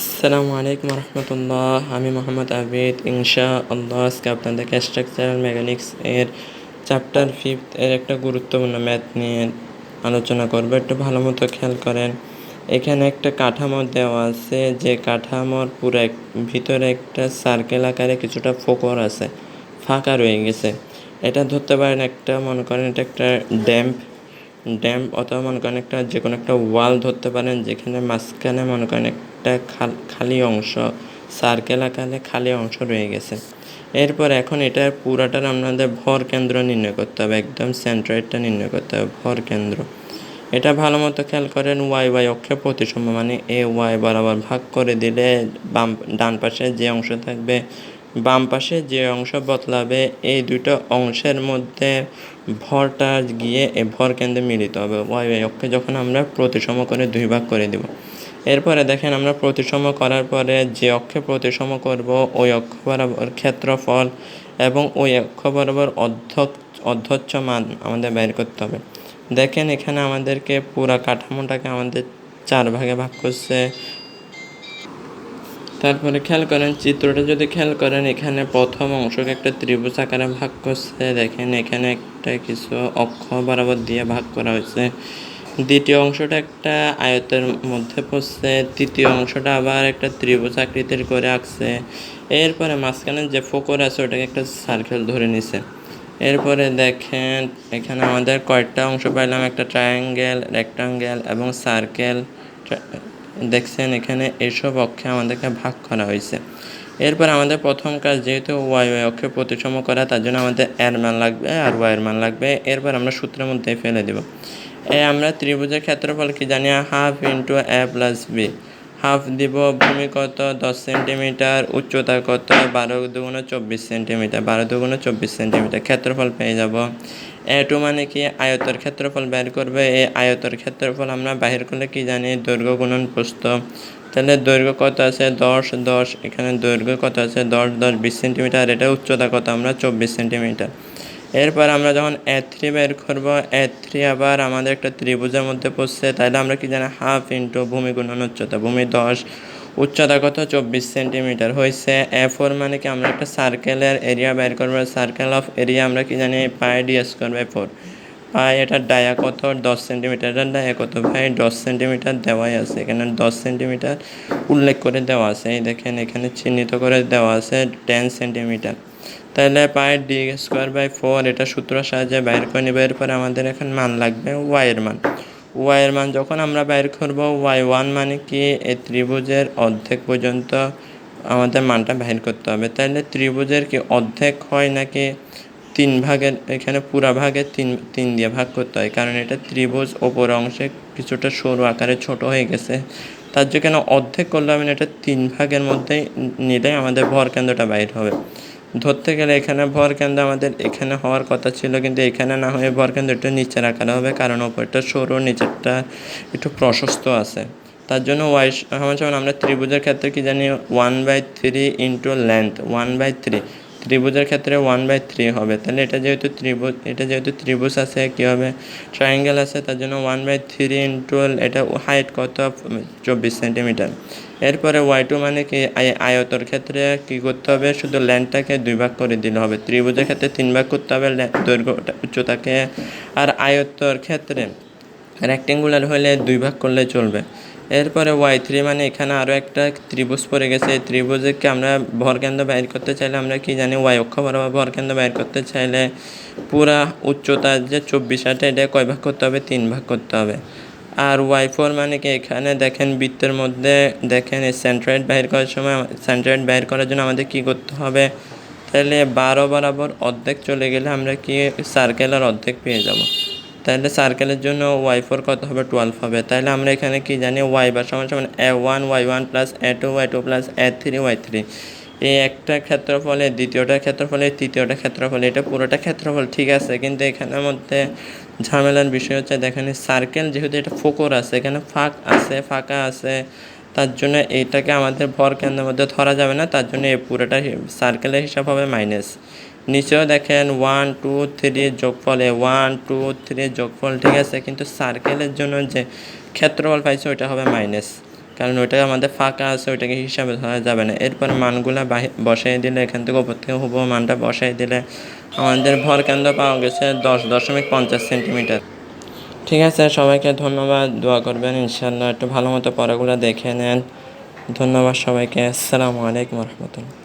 আসসালামু আলাইকুম রহমতুল্লাহ। আমি মোহাম্মদ আবিদ। ইনশাআল্লাহ আজকে আপনাদেরকে স্ট্রাকচারাল মেকানিক্স এর চ্যাপ্টার 5 এর একটা গুরুত্বপূর্ণ ম্যাথ নিয়ে আলোচনা করব। একটু ভালো মতো খেয়াল করেন। এখানে একটা কাঠামো দেওয়া আছে, যে কাঠামোর পুরো ভিতরে একটা সার্কেল আকারে কিছুটা ফোকর আছে, ফাঁকা রয়ে গেছে। এটা ধরতে পারেন একটা, মনে করেন এটা একটা ড্যাম্প অথবা মনে করেন একটা যে কোনো একটা ওয়াল ধরতে পারেন, যেখানে মাঝখানে মনে করেন একটা খালি অংশ, সার্কেল আকারে খালি অংশ রয়ে গেছে। এরপর এখন এটার পুরাটার আপনাদের ভর কেন্দ্র নির্ণয় করতে হবে, একদম সেন্ট্রয়েডটা নির্ণয় করতে হবে, ভর কেন্দ্র। এটা ভালো মতো খেয়াল করেন। ওয়াই অক্ষে প্রতিসম, মানে এ ওয়াই বরাবর ভাগ করে দিলে ডান পাশে যে অংশ থাকবে, বাম পাশে যে অংশ বদলাবে, এই দুটো অংশের মধ্যে ভরটা গিয়ে এই ভর কেন্দ্রে মিলিত হবে। ওয়াই অক্ষে যখন আমরা প্রতিসম করে 2 ভাগ করে দেব, এরপরে দেখেন আমরা প্রতিসম করার পরে যে অক্ষে প্রতিসম করব ওই অক্ষ বরাবর ক্ষেত্রফল এবং ওই অক্ষ বরাবর অধ্যচ্ছ মান আমাদের বের করতে হবে। দেখেন এখানে আমাদেরকে পুরা কাঠামোটাকে আমাদের 4 ভাগে ভাগ করছে। তারপরে খেয়াল করেন চিত্রটা, যদি খেয়াল করেন এখানে প্রথম অংশকে একটা ত্রিভুজ আকারে ভাগ করছে। দেখেন এখানে একটা কিছু অক্ষ বরাবর দিয়ে ভাগ করা হয়েছে। দ্বিতীয় অংশটা একটা আয়তের মধ্যে পড়ছে। তৃতীয় অংশটা আবার একটা ত্রিভুজ আকৃতির করে আঁকছে। এরপরে মাঝখানে যে ফোকর আছে ওটাকে একটা সার্কেল ধরে নিছে। এরপরে দেখেন এখানে আমাদের কয়েকটা অংশ পাইলাম, একটা ট্রায়াঙ্গেল, রেক্টাঙ্গেল এবং সার্কেল। দেখছেন এখানে এইসব অক্ষে আমাদেরকে ভাগ করা হয়েছে। এরপর আমাদের প্রথম কাজ, যেহেতু ওয়াই অক্ষে প্রতিসম করা, তার জন্য আমাদের এর মান লাগবে আর ওয়াই এর মান লাগবে। এরপর আমরা সূত্রের মধ্যে ফেলে দেব। আমরা ত্রিভুজের ক্ষেত্রফল কি জানি, হাফ ইন্টু এ প্লাস বি। হাফ দিব, ভূমি কত 10 সেন্টিমিটার, উচ্চতা কত 12 দুগুণ 24 সেন্টিমিটার, 12 দুগুণ 24 সেন্টিমিটার, ক্ষেত্রফল পেয়ে যাব। টু মানে কি, আয়তর ক্ষেত্রফল বের করবে। এই আয়তর ক্ষেত্রফল আমরা বাহির করলে কি জানি, দৈর্ঘ্য গুণন প্রস্থ। তাহলে দৈর্ঘ্য কত আছে 10, এখানে দৈর্ঘ্য কত আছে 10, 20 সেন্টিমিটার, এটা উচ্চতা কত আমরা 24 সেন্টিমিটার। এরপর আমরা যখন A3 বের করব, A3 আবার আমাদের একটা ত্রিভুজের মধ্যে পড়ছে, তাহলে আমরা কি জানি, হাফ ইন্টু ভূমি গুণন উচ্চতা, ভূমি 10, উচ্চতা কত 24 সেন্টিমিটার হয়েছে। A4 মানে কি, আমরা একটা সার্কেলের এরিয়া বের করবো। সার্কেল অফ এরিয়া আমরা কি জানি, পাই ডি স্কোয়ার বাই 4। পাই এটার ডায়া কত 10 সেন্টিমিটার, এটার ডায়া কত ভাই 10 সেন্টিমিটার দেওয়াই আছে, এখানে 10 সেন্টিমিটার উল্লেখ করে দেওয়া আছে। এই দেখেন এখানে চিহ্নিত করে দেওয়া আছে 10 সেন্টিমিটার। তাহলে পাই ডি স্কোয়ার বাই 4, এটা সূত্রের সাহায্যে বাইর করে নেব। এরপরে আমাদের এখন মান লাগবে ওয়াইয়ের মান। ওয়াইয়ের মান যখন আমরা বাইর করব, y1 মানে কি, এই ত্রিভুজের অর্ধেক পর্যন্ত আমাদের মানটা বাইর করতে হবে। তাহলে ত্রিভুজের কি অর্ধেক হয় নাকি 3 ভাগের, এখানে পুরা ভাগে 3 দিয়ে ভাগ করতে হয়, কারণ এটা ত্রিভুজ ওপর অংশে কিছুটা সরু আকারে ছোট হয়ে গেছে। তার জন্য কেন অর্ধেক করলে হবে না, এটা 3 ভাগের মধ্যেই নিলে আমাদের ভর কেন্দ্রটা বাইর হবে। ধরতে গেলে এখানে ভর কেন্দ্র আমাদের এখানে হওয়ার কথা ছিল, কিন্তু এখানে না হয়ে ভর কেন্দ্র একটু নিচের আকারে হবে, কারণ ওপরটা সরু নিচেরটা একটু প্রশস্ত আছে। তার জন্য ওয়াই সমান আমরা ত্রিভুজের ক্ষেত্রে কি জানি, 1/3 ইন্টু লেন্থ 1/3। ত্রিভুজের ক্ষেত্রে 1/3 হবে। তাহলে এটা যেহেতু ত্রিভুজ আছে, কী হবে, ট্রায়াঙ্গেল আছে, তার জন্য 1/3 ইন্টু এটা হাইট কত 24 সেন্টিমিটার। এরপরে y2 মানে কি, আয়তর ক্ষেত্রে কি করতে হবে, শুধু লেন্থটাকে 2 ভাগ করে দিলে হবে। ত্রিভুজের ক্ষেত্রে 3 ভাগ করতে হবে দৈর্ঘ্য উচ্চতাকে, আর আয়তর ক্ষেত্রে রেক্টেঙ্গুলার হলে 2 ভাগ করলে চলবে। এরপরে y3 মানে এখানে আরও একটা ত্রিভুজ পড়ে গেছে। এই ত্রিভুজকে আমরা ভরকেন্দ্র বাইর করতে চাইলে আমরা কি জানি, y অক্ষ বরাবর ভরকেন্দ্র বাইর করতে চাইলে পুরা উচ্চতা যে 24 আছে, এটা কয় ভাগ করতে হবে, 3 ভাগ করতে হবে। আর y4 মানে কি, এখানে দেখেন বৃত্তের মধ্যে দেখেন এই সেন্ট্রয়েড বাইর করার সময়, সেন্ট্রয়েড বাইর করার জন্য আমাদের কি করতে হবে, তাহলে 12 বরাবর অর্ধেক চলে গেলে আমরা কি সার্কেলের অর্ধেক পেয়ে যাব। তাহলে সার্কেলের জন্য y4 কত হবে 12 হবে। তাহলে আমরা এখানে কি জানি, y বার সমান সমান a1 y1 plus a2 y2 plus a3 y3। এই একটা ক্ষেত্রফলে দ্বিতীয়টা ক্ষেত্রফলে তৃতীয়টা ক্ষেত্রফলে, এটা পুরোটা ক্ষেত্রফল ঠিক আছে, কিন্তু এখানের মধ্যে ঝামেলার বিষয় হচ্ছে, দেখেন সার্কেল যেহেতু এটা ফোকর আছে, এখানে ফাঁকা আছে, তার জন্য এইটাকে আমাদের ভর কেন্দ্রের মধ্যে ধরা যাবে না। তার জন্য এই পুরোটা সার্কেলের হিসাব হবে মাইনাস। নিচেও দেখেন 1 2 3 যোগফলে 1 2 3 যোগফল ঠিক আছে, কিন্তু সার্কেলের জন্য যে ক্ষেত্রফল পাইছে ওইটা হবে মাইনাস। কারণ ওইটা আমাদের ফাঁকা আছে, ওইটাকে হিসাবে ধরা যাবে না। এরপর মানগুলা বসাই দিলে এখান থেকে উপর থেকে হুবহু মানটা বসাই দিলে আমাদের ভরকেন্দ্র পাওয়া গেছে 10.50 সেন্টিমিটার। ঠিক আছে, সবাইকে ধন্যবাদ, দোয়া করবেন ইনশাআল্লাহ। একটু ভালো মতো পড়াগুলো দেখে নেন। ধন্যবাদ সবাইকে। আসসালামু আলাইকুম রহমতুল্লাহ।